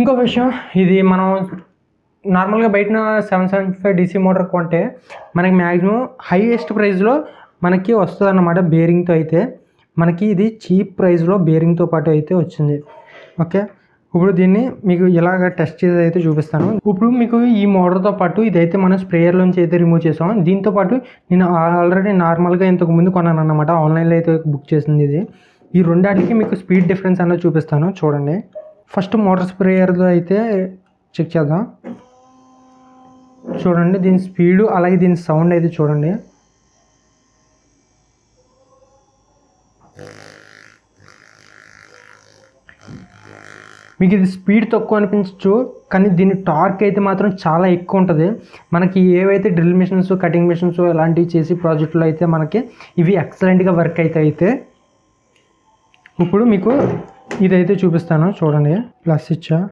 ఇంకో విషయం, ఇది మనం నార్మల్గా బయటన 775 డీసీ మోటార్ కొంటే మనకి మ్యాక్సిమం హైయెస్ట్ ప్రైస్లో మనకి వస్తుంది అన్నమాట. బేరింగ్తో అయితే మనకి ఇది చీప్ ప్రైస్లో బేరింగ్తో పాటు అయితే వచ్చింది. ఓకే, ఇప్పుడు దీన్ని మీకు ఇలాగ టెస్ట్ చేసి అయితే చూపిస్తాను. ఇప్పుడు మీకు ఈ మోటార్తో పాటు ఇదైతే మనం స్ప్రేయర్లోంచి అయితే రిమూవ్ చేసాం. దీంతోపాటు నేను ఆల్రెడీ నార్మల్గా ఇంతకు ముందు కొన్నాను అన్నమాట, ఆన్లైన్లో అయితే బుక్ చేసింది ఇది. ఈ రెండాటికి మీకు స్పీడ్ డిఫరెన్స్ అన్నది చూపిస్తాను చూడండి. ఫస్ట్ మోటార్ స్ప్రేయర్లో అయితే చెక్ చేద్దాం. చూడండి దీని స్పీడు అలాగే దీని సౌండ్ అయితే చూడండి. మీకు ఇది స్పీడ్ తక్కువ అనిపించవచ్చు, కానీ దీని టార్క్ అయితే మాత్రం చాలా ఎక్కువ ఉంటుంది. మనకి ఏవైతే డ్రిల్ మిషన్స్, కటింగ్ మిషన్స్ అలాంటివి చేసి ప్రాజెక్టులో అయితే మనకి ఇవి ఎక్సలెంట్గా వర్క్ అయితే. ఇప్పుడు మీకు ఇదైతే చూపిస్తాను చూడండి. ప్లస్ ఇచ్చా,